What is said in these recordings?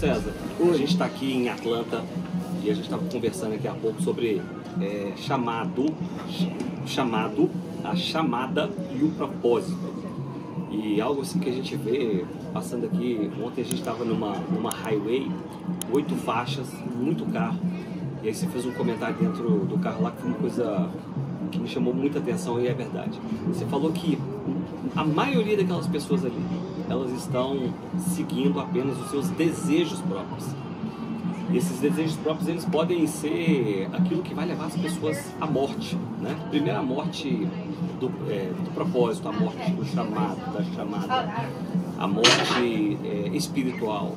César, a gente está aqui em Atlanta e a gente estava conversando aqui há pouco sobre a chamada e o propósito. E algo assim que a gente vê passando aqui, ontem a gente estava numa highway, 8 faixas, muito carro, e aí você fez um comentário dentro do carro lá que foi uma coisa que me chamou muita atenção e é verdade. Você falou que a maioria daquelas pessoas ali, elas estão seguindo apenas os seus desejos próprios. E esses desejos próprios, eles podem ser aquilo que vai levar as pessoas à morte, né? Primeiro a morte do propósito, a morte do chamado, da chamada, a morte espiritual,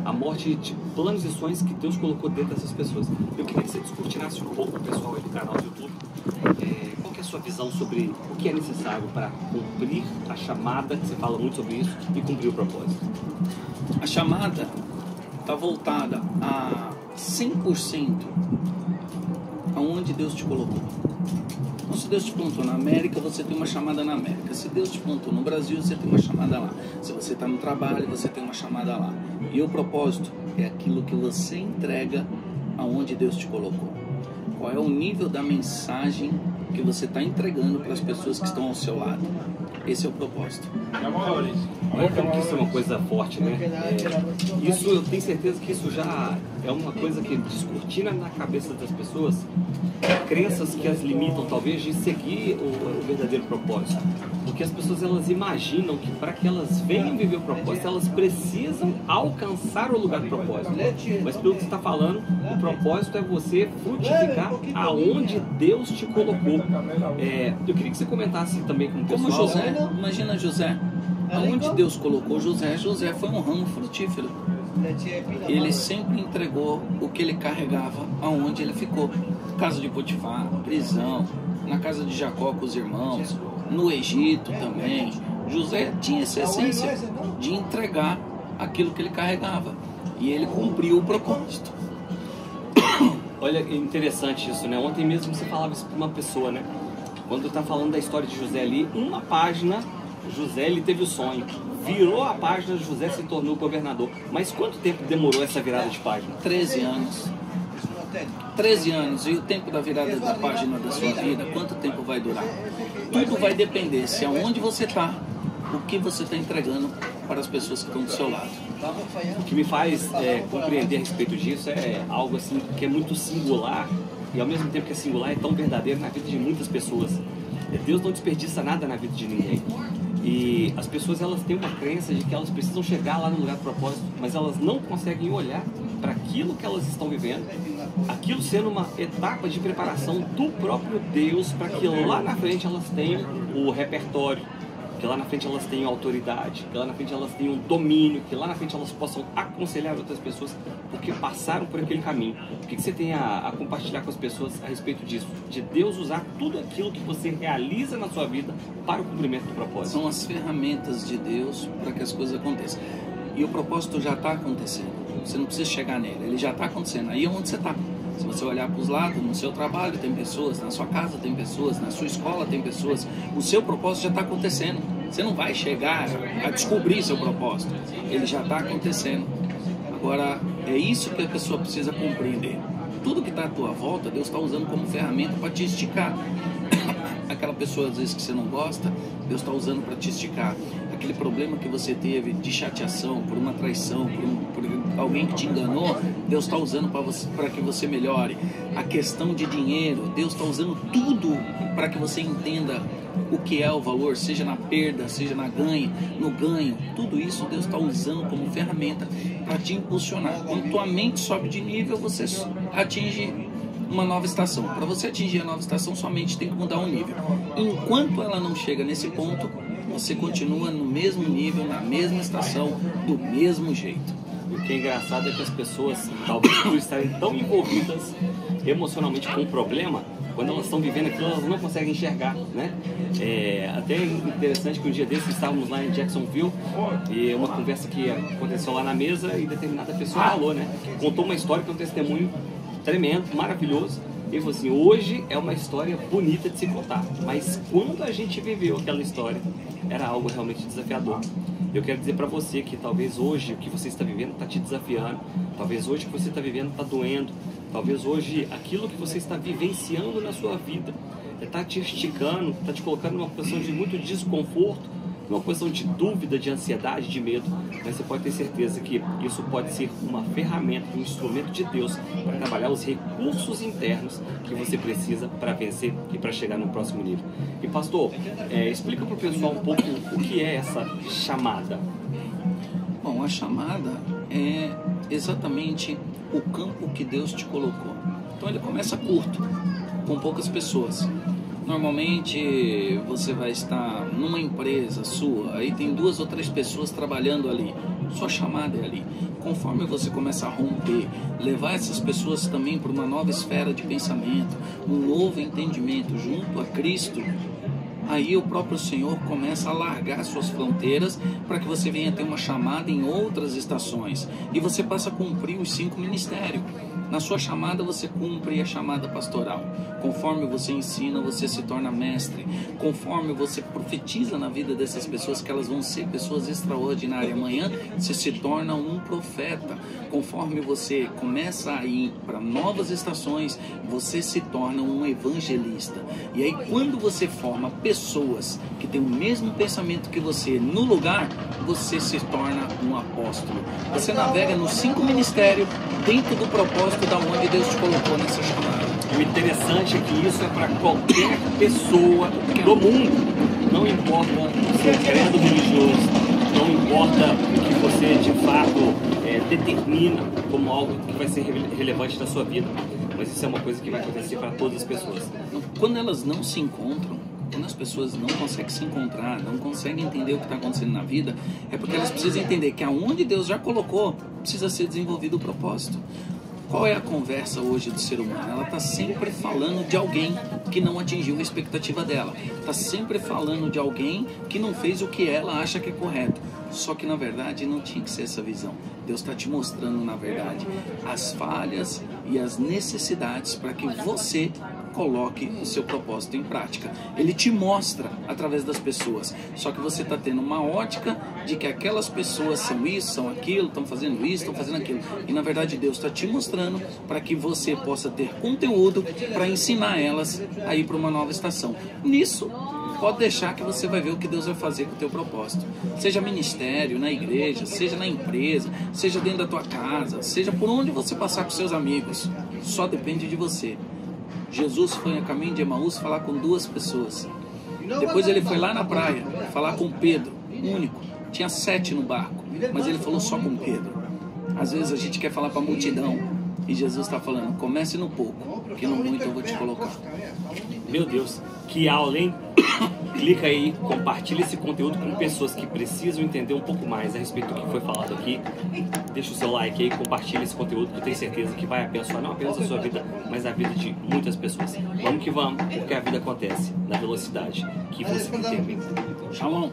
a morte de planos e sonhos que Deus colocou dentro dessas pessoas. Eu queria que você descortinasse um pouco o pessoal aí do canal do YouTube. Qual que é a sua visão sobre o que é necessário para cumprir a chamada, que você fala muito sobre isso, e cumprir o propósito? A chamada está voltada a 100% aonde Deus te colocou. Então, se Deus te plantou na América, você tem uma chamada na América. Se Deus te plantou no Brasil, você tem uma chamada lá. Se você está no trabalho, você tem uma chamada lá. E o propósito é aquilo que você entrega aonde Deus te colocou. Qual é o nível da mensagem que você está entregando para as pessoas que estão ao seu lado? Esse é o propósito. Olha como que isso é uma coisa forte, né? Isso, eu tenho certeza que isso já é uma coisa que descortina na cabeça das pessoas crenças que as limitam, talvez, de seguir o verdadeiro propósito. Porque as pessoas, elas imaginam que para que elas venham viver o propósito, elas precisam alcançar o lugar do propósito. Mas pelo que você está falando, o propósito é você frutificar aonde Deus te colocou. Eu queria que você comentasse também com o pessoal. Como José, imagina José. Aonde Deus colocou José, José foi um ramo frutífero. Ele sempre entregou o que ele carregava aonde ele ficou. Casa de Potifar, prisão, na casa de Jacó com os irmãos, no Egito também. José tinha essa essência de entregar aquilo que ele carregava. E ele cumpriu o propósito. Olha, interessante isso, né? Ontem mesmo você falava isso para uma pessoa, né? Quando está falando da história de José ali, uma página, José, ele teve o sonho. Virou a página, José se tornou governador. Mas quanto tempo demorou essa virada de página? 13 anos. 13 anos. E o tempo da virada da página da sua vida, quanto tempo vai durar? Tudo vai depender se aonde você está, o que você está entregando para as pessoas que estão do seu lado. O que me faz compreender a respeito disso é algo assim que é muito singular, e ao mesmo tempo que é singular, é tão verdadeiro na vida de muitas pessoas. Deus não desperdiça nada na vida de ninguém. E as pessoas, elas têm uma crença de que elas precisam chegar lá no lugar do propósito, mas elas não conseguem olhar para aquilo que elas estão vivendo, aquilo sendo uma etapa de preparação do próprio Deus, para que lá na frente elas tenham o repertório, que lá na frente elas tenham autoridade, que lá na frente elas tenham domínio, que lá na frente elas possam aconselhar outras pessoas, porque passaram por aquele caminho. O que você tem a compartilhar com as pessoas a respeito disso? De Deus usar tudo aquilo que você realiza na sua vida para o cumprimento do propósito. São as ferramentas de Deus para que as coisas aconteçam. E o propósito já está acontecendo. Você não precisa chegar nele, ele já está acontecendo. Aí é onde você está. Se você olhar para os lados, no seu trabalho tem pessoas, na sua casa tem pessoas, na sua escola tem pessoas. O seu propósito já está acontecendo. Você não vai chegar a descobrir seu propósito. Ele já está acontecendo. Agora, é isso que a pessoa precisa compreender. Tudo que está à tua volta, Deus está usando como ferramenta para te esticar. Aquela pessoa, às vezes, que você não gosta, Deus está usando para te esticar. Aquele problema que você teve de chateação, por uma traição, por alguém que te enganou, Deus está usando para que você melhore. A questão de dinheiro, Deus está usando tudo para que você entenda o que é o valor, seja na perda, seja no ganho. Tudo isso Deus está usando como ferramenta para te impulsionar. Quando tua mente sobe de nível, você atinge uma nova estação. Para você atingir a nova estação, sua mente tem que mudar um nível. Enquanto ela não chega nesse ponto, você continua no mesmo nível, na mesma estação, do mesmo jeito. O que é engraçado é que as pessoas, talvez por estarem tão envolvidas emocionalmente com o problema, quando elas estão vivendo aquilo, elas não conseguem enxergar, né? Até interessante que um dia desses estávamos lá em Jacksonville e uma conversa que aconteceu lá na mesa e determinada pessoa falou, né? Contou uma história que é um testemunho tremendo, maravilhoso. Ele falou assim: hoje é uma história bonita de se contar, mas quando a gente viveu aquela história, era algo realmente desafiador. Eu quero dizer para você que talvez hoje o que você está vivendo está te desafiando, talvez hoje o que você está vivendo está doendo, talvez hoje aquilo que você está vivenciando na sua vida está te esticando, está te colocando numa posição de muito desconforto, numa posição de dúvida, de ansiedade, de medo. Mas você pode ter certeza que isso pode ser uma ferramenta, um instrumento de Deus para trabalhar os recursos internos que você precisa para vencer e para chegar no próximo nível. E pastor, explica para o pessoal um pouco o que é essa chamada. Bom, a chamada é exatamente o campo que Deus te colocou. Então ele começa curto, com poucas pessoas. Normalmente você vai estar numa empresa sua, aí tem 2 ou 3 pessoas trabalhando ali, sua chamada é ali. Conforme você começa a romper, levar essas pessoas também para uma nova esfera de pensamento, um novo entendimento junto a Cristo, aí o próprio Senhor começa a largar suas fronteiras para que você venha ter uma chamada em outras estações e você passa a cumprir os 5 ministérios. Na sua chamada você cumpre a chamada pastoral. Conforme você ensina, você se torna mestre. Conforme você profetiza na vida dessas pessoas que elas vão ser pessoas extraordinárias amanhã, você se torna um profeta. Conforme você começa a ir para novas estações, você se torna um evangelista. E aí quando você forma pessoas que têm o mesmo pensamento que você no lugar, você se torna um apóstolo. Você navega nos 5 ministérios dentro do propósito da onde Deus te colocou nessa chamada. E o interessante é que isso é para qualquer pessoa do mundo. Não importa o seu credo religioso, não importa o que você de fato determina como algo que vai ser relevante na sua vida. Mas isso é uma coisa que vai acontecer para todas as pessoas. Quando elas não se encontram, quando as pessoas não conseguem se encontrar, não conseguem entender o que está acontecendo na vida, é porque elas precisam entender que aonde Deus já colocou, precisa ser desenvolvido o propósito. Qual é a conversa hoje do ser humano? Ela está sempre falando de alguém que não atingiu a expectativa dela. Está sempre falando de alguém que não fez o que ela acha que é correto. Só que na verdade não tinha que ser essa visão. Deus está te mostrando na verdade as falhas e as necessidades para que você coloque o seu propósito em prática. Ele te mostra através das pessoas. Só que você está tendo uma ótica de que aquelas pessoas são isso, são aquilo, estão fazendo isso, estão fazendo aquilo. E na verdade Deus está te mostrando para que você possa ter conteúdo para ensinar elas a ir para uma nova estação. Nisso, pode deixar que você vai ver o que Deus vai fazer com o teu propósito. Seja ministério, na igreja, seja na empresa, seja dentro da tua casa, seja por onde você passar com seus amigos. Só depende de você. Jesus foi a caminho de Emaús falar com 2 pessoas. Depois ele foi lá na praia falar com Pedro, único. Tinha 7 no barco, mas ele falou só com Pedro. Às vezes a gente quer falar para a multidão e Jesus está falando, comece no pouco, que no muito eu vou te colocar. Meu Deus, que aula, hein? Clica aí, compartilha esse conteúdo com pessoas que precisam entender um pouco mais a respeito do que foi falado aqui. Deixa o seu like aí, compartilha esse conteúdo que eu tenho certeza que vai abençoar não apenas a sua vida, mas a vida de muitas pessoas. Vamos que vamos, porque a vida acontece na velocidade que você determina. Shalom.